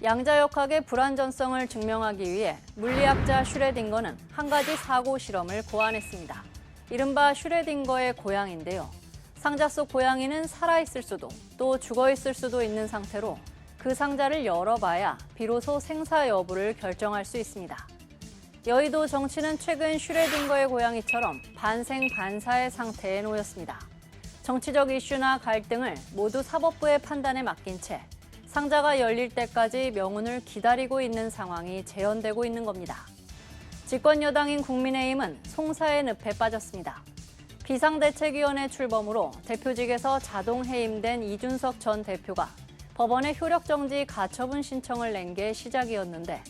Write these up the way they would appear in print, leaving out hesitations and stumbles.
양자역학의 불완전성을 증명하기 위해 물리학자 슈레딩거는 한 가지 사고 실험을 고안했습니다. 이른바 슈레딩거의 고양이인데요. 상자 속 고양이는 살아있을 수도 또 죽어있을 수도 있는 상태로 그 상자를 열어봐야 비로소 생사 여부를 결정할 수 있습니다. 여의도 정치는 최근 슈레딩거의 고양이처럼 반생반사의 상태에 놓였습니다. 정치적 이슈나 갈등을 모두 사법부의 판단에 맡긴 채 상자가 열릴 때까지 명운을 기다리고 있는 상황이 재현되고 있는 겁니다. 집권 여당인 국민의힘은 송사의 늪에 빠졌습니다. 비상대책위원회 출범으로 대표직에서 자동 해임된 이준석 전 대표가 법원에 효력정지 가처분 신청을 낸 게 시작이었는데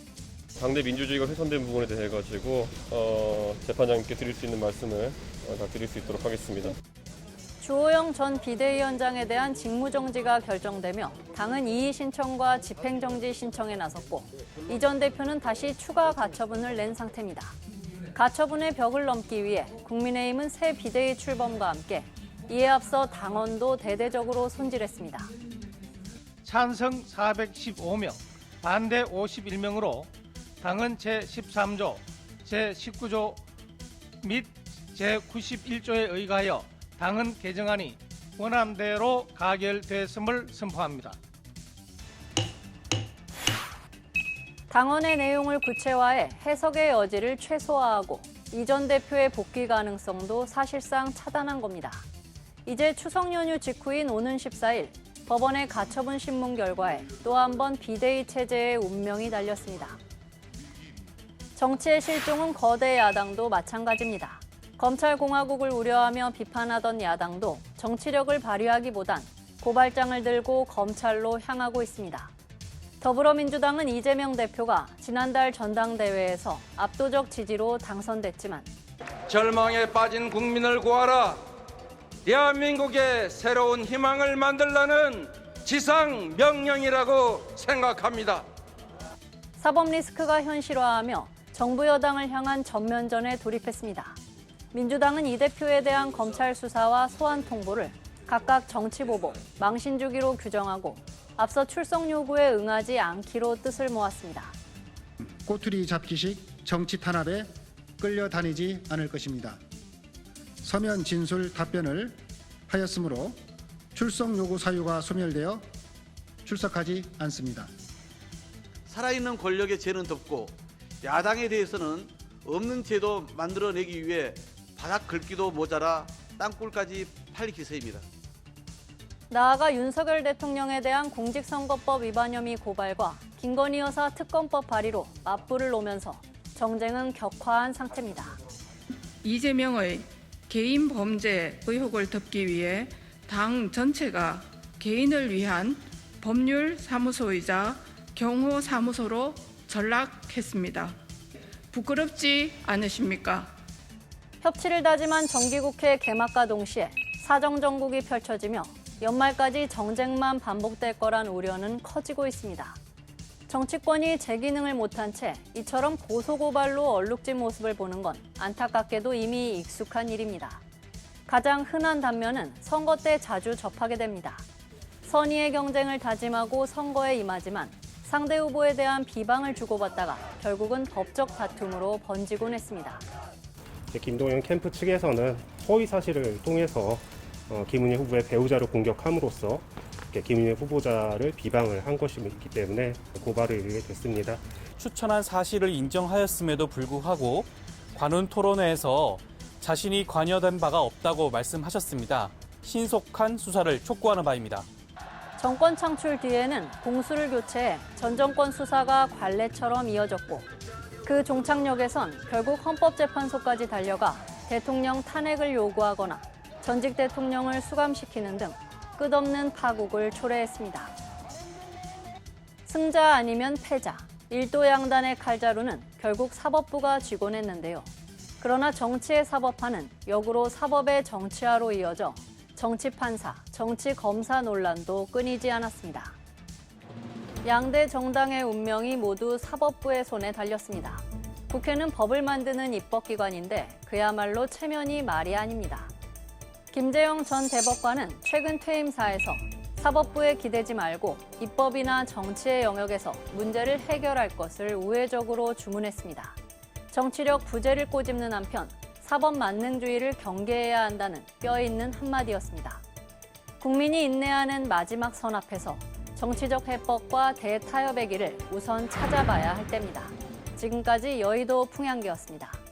당내 민주주의가 훼손된 부분에 대해 가지고 재판장님께 드릴 수 있는 말씀을 다 드릴 수 있도록 하겠습니다. 주호영 전 비대위원장에 대한 직무정지가 결정되며 당은 이의 신청과 집행정지 신청에 나섰고 이 전 대표는 다시 추가 가처분을 낸 상태입니다. 가처분의 벽을 넘기 위해 국민의힘은 새 비대위 출범과 함께 이에 앞서 당원도 대대적으로 손질했습니다. 찬성 415명, 반대 51명으로 당은 제13조, 제19조 및 제91조에 의하여 당헌 개정안이 원안대로 가결됐음을 선포합니다. 당헌의 내용을 구체화해 해석의 여지를 최소화하고 이 전 대표의 복귀 가능성도 사실상 차단한 겁니다. 이제 추석 연휴 직후인 오는 14일 법원의 가처분 신문 결과에 또 한 번 비대위 체제의 운명이 달렸습니다. 정치의 실종은 거대 야당도 마찬가지입니다. 검찰공화국을 우려하며 비판하던 야당도 정치력을 발휘하기보단 고발장을 들고 검찰로 향하고 있습니다. 더불어민주당은 이재명 대표가 지난달 전당대회에서 압도적 지지로 당선됐지만 절망에 빠진 국민을 구하라. 대한민국의 새로운 희망을 만들라는 지상 명령이라고 생각합니다. 사법 리스크가 현실화하며 정부 여당을 향한 전면전에 돌입했습니다. 민주당은 이 대표에 대한 검찰 수사와 소환 통보를 각각 정치보복, 망신주기로 규정하고 앞서 출석 요구에 응하지 않기로 뜻을 모았습니다. 꼬투리 잡기식 정치 탄압에 끌려다니지 않을 것입니다. 서면 진술 답변을 하였으므로 출석 요구 사유가 소멸되어 출석하지 않습니다. 살아있는 권력의 죄는 덮고 야당에 대해서는 없는 죄도 만들어내기 위해 바닥 긁기도 모자라 땅굴까지 팔 기세입니다. 나아가 윤석열 대통령에 대한 공직선거법 위반 혐의 고발과 김건희 여사 특검법 발의로 맞불을 놓으면서 정쟁은 격화한 상태입니다. 이재명의 개인 범죄 의혹을 덮기 위해 당 전체가 개인을 위한 법률 사무소이자 경호 사무소로 전락했습니다. 부끄럽지 않으십니까? 협치를 다짐한 정기국회 개막과 동시에 사정정국이 펼쳐지며 연말까지 정쟁만 반복될 거란 우려는 커지고 있습니다. 정치권이 제 기능을 못한 채 이처럼 고소고발로 얼룩진 모습을 보는 건 안타깝게도 이미 익숙한 일입니다. 가장 흔한 단면은 선거 때 자주 접하게 됩니다. 선의의 경쟁을 다짐하고 선거에 임하지만 상대 후보에 대한 비방을 주고받다가 결국은 법적 다툼으로 번지곤 했습니다. 김동연 캠프 측에서는 허위 사실을 통해서 김은혜 후보의 배우자를 공격함으로써 김은혜 후보자를 비방을 한 것이기 때문에 고발을 이르게 됐습니다. 추천한 사실을 인정하였음에도 불구하고 관훈 토론회에서 자신이 관여된 바가 없다고 말씀하셨습니다. 신속한 수사를 촉구하는 바입니다. 정권 창출 뒤에는 공수를 교체해 전 정권 수사가 관례처럼 이어졌고 그 종착역에선 결국 헌법재판소까지 달려가 대통령 탄핵을 요구하거나 전직 대통령을 수감시키는 등 끝없는 파국을 초래했습니다. 승자 아니면 패자, 일도양단의 칼자루는 결국 사법부가 쥐곤 했는데요. 그러나 정치의 사법화는 역으로 사법의 정치화로 이어져 정치판사, 정치검사 논란도 끊이지 않았습니다. 양대 정당의 운명이 모두 사법부의 손에 달렸습니다. 국회는 법을 만드는 입법기관인데 그야말로 체면이 말이 아닙니다. 김재영 전 대법관은 최근 퇴임사에서 사법부에 기대지 말고 입법이나 정치의 영역에서 문제를 해결할 것을 우회적으로 주문했습니다. 정치력 부재를 꼬집는 한편 사법 만능주의를 경계해야 한다는 뼈 있는 한마디였습니다. 국민이 인내하는 마지막 선 앞에서 정치적 해법과 대타협의 길을 우선 찾아봐야 할 때입니다. 지금까지 여의도 풍향기였습니다.